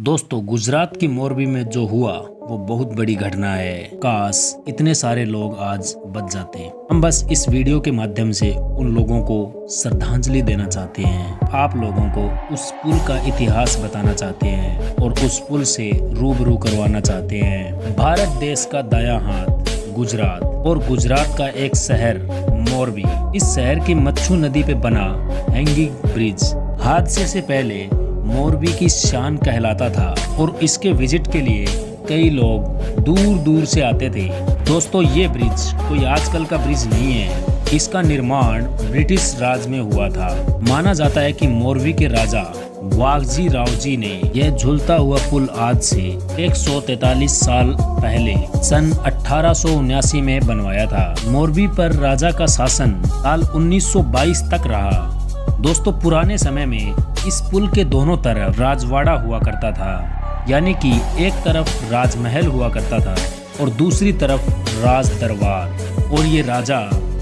दोस्तों, गुजरात की मोरबी में जो हुआ वो बहुत बड़ी घटना है। काश इतने सारे लोग आज बच जाते। हम बस इस वीडियो के माध्यम से उन लोगों को श्रद्धांजलि देना चाहते हैं, आप लोगों को उस पुल का इतिहास बताना चाहते हैं और उस पुल से रूबरू करवाना चाहते हैं। भारत देश का दायां हाथ गुजरात और गुजरात का एक शहर मोरबी। इस शहर की मच्छू नदी पे बना हैंगिंग ब्रिज हादसे से पहले मोरबी की शान कहलाता था और इसके विजिट के लिए कई लोग दूर दूर से आते थे। दोस्तों, ये ब्रिज कोई आजकल का ब्रिज नहीं है। इसका निर्माण ब्रिटिश राज में हुआ था। माना जाता है कि मोरबी के राजा वाघजी राव जी ने यह झूलता हुआ पुल आज से 143 साल पहले सन 1879 में बनवाया था। मोरबी पर राजा का शासन साल 1922 तक रहा। दोस्तों, पुराने समय में इस पुल के दोनों तरफ राजवाड़ा हुआ करता था, यानी कि एक तरफ राजमहल हुआ करता था और दूसरी तरफ राज दरबार। और ये राजा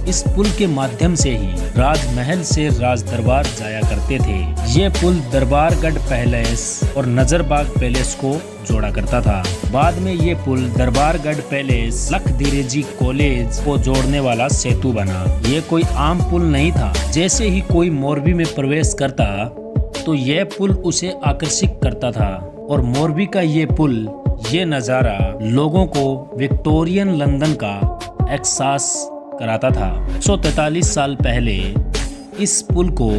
इस पुल के माध्यम से ही राजमहल से राज दरबार जाया करते थे। ये पुल दरबारगढ़ पैलेस और नजरबाग पैलेस को जोड़ा करता था। बाद में ये पुल दरबारगढ़ पैलेस लखदीरेजी कॉलेज को जोड़ने वाला सेतु बना। ये कोई आम पुल नहीं था। जैसे ही कोई मोरबी में प्रवेश करता तो यह पुल उसे आकर्षित करता था और मोरबी का ये पुल, ये नज़ारा लोगों को विक्टोरियन लंदन का एहसास कराता था। 143 साल पहले इस पुल को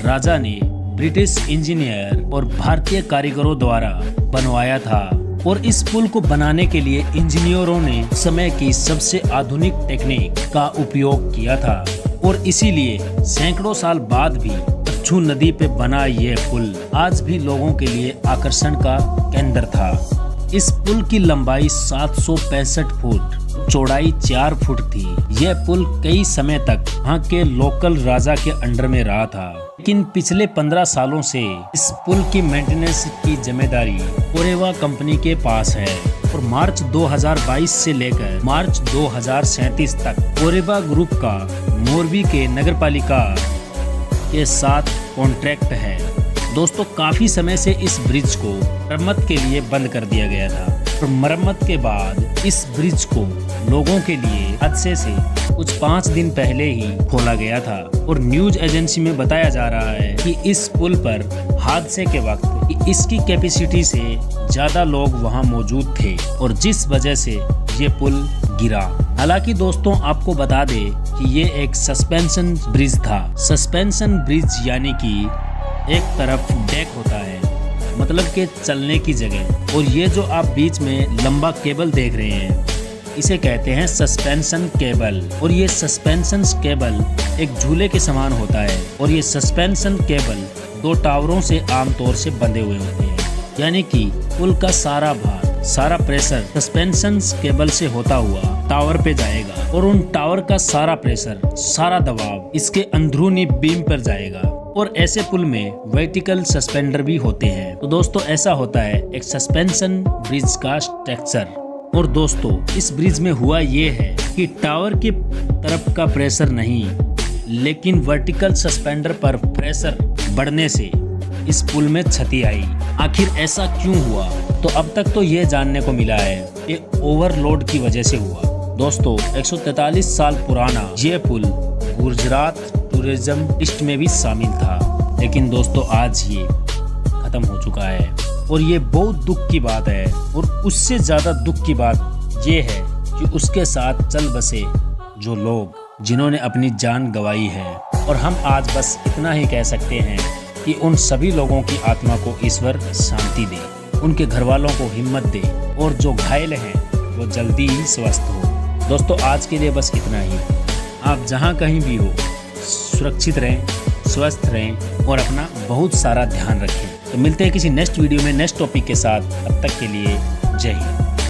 राजा ने ब्रिटिश इंजीनियर और भारतीय कारीगरों द्वारा बनवाया था और इस पुल को बनाने के लिए इंजीनियरों ने समय की सबसे आधुनिक टेक्निक का उपयोग किया था और इसीलिए सैकड़ों साल बाद भी मच्छू नदी पे बना यह पुल आज भी लोगों के लिए आकर्षण का केंद्र था। इस पुल की लंबाई 765 फुट, चौड़ाई 4 फुट थी। यह पुल कई समय तक वहाँ के लोकल राजा के अंडर में रहा था, लेकिन पिछले 15 सालों से इस पुल की मेंटेनेंस की जिम्मेदारी ओरेवा कंपनी के पास है और मार्च 2022 से लेकर मार्च 2037 तक ओरेवा ग्रुप का मोरबी के नगरपालिका के साथ कॉन्ट्रैक्ट है। दोस्तों, काफी समय से इस ब्रिज को मरम्मत के लिए बंद कर दिया गया था और मरम्मत के बाद इस ब्रिज को लोगों के लिए हादसे से कुछ 5 दिन पहले ही खोला गया था और न्यूज एजेंसी में बताया जा रहा है कि इस पुल पर हादसे के वक्त इसकी कैपेसिटी से ज्यादा लोग वहां मौजूद थे और जिस वजह से ये पुल गिरा। हालांकि दोस्तों, आपको बता दें कि ये एक सस्पेंशन ब्रिज था। सस्पेंशन ब्रिज यानी कि एक तरफ डेक होता है, मतलब के चलने की जगह, और ये जो आप बीच में लंबा केबल देख रहे हैं इसे कहते हैं सस्पेंशन केबल। और ये सस्पेंशन केबल एक झूले के समान होता है और ये सस्पेंशन केबल 2 टावरों से आमतौर से बंधे हुए होते हैं, यानी कि पुल का सारा भार, सारा प्रेशर सस्पेंशन केबल से होता हुआ टावर पे जाएगा और उन टावर का सारा प्रेशर, सारा दबाव इसके अंदरूनी बीम पर जाएगा। और ऐसे पुल में वर्टिकल सस्पेंडर भी होते हैं। तो दोस्तों, ऐसा होता है एक सस्पेंशन ब्रिज का स्ट्रक्चर। और दोस्तों, इस ब्रिज में हुआ ये है कि टावर की तरफ का प्रेशर नहीं, लेकिन वर्टिकल सस्पेंडर पर प्रेशर बढ़ने से इस पुल में क्षति आई। आखिर ऐसा क्यों हुआ? तो अब तक तो ये जानने को मिला है ये ओवरलोड की वजह से हुआ। दोस्तों, 143 साल पुराना ये पुल गुजरात टूरिज्म लिस्ट में भी शामिल था, लेकिन दोस्तों आज ये खत्म हो चुका है और ये बहुत दुख की बात है। और उससे ज्यादा दुख की बात ये है कि उसके साथ चल बसे जो लोग जिन्होंने अपनी जान गंवाई है। और हम आज बस इतना ही कह सकते हैं कि उन सभी लोगों की आत्मा को ईश्वर शांति दे, उनके घर वालों को हिम्मत दे और जो घायल हैं वो जल्दी ही स्वस्थ हो। दोस्तों, आज के लिए बस इतना ही। आप जहाँ कहीं भी हो सुरक्षित रहें, स्वस्थ रहें और अपना बहुत सारा ध्यान रखें। तो मिलते हैं किसी नेक्स्ट वीडियो में नेक्स्ट टॉपिक के साथ। तब तक के लिए जय हिंद।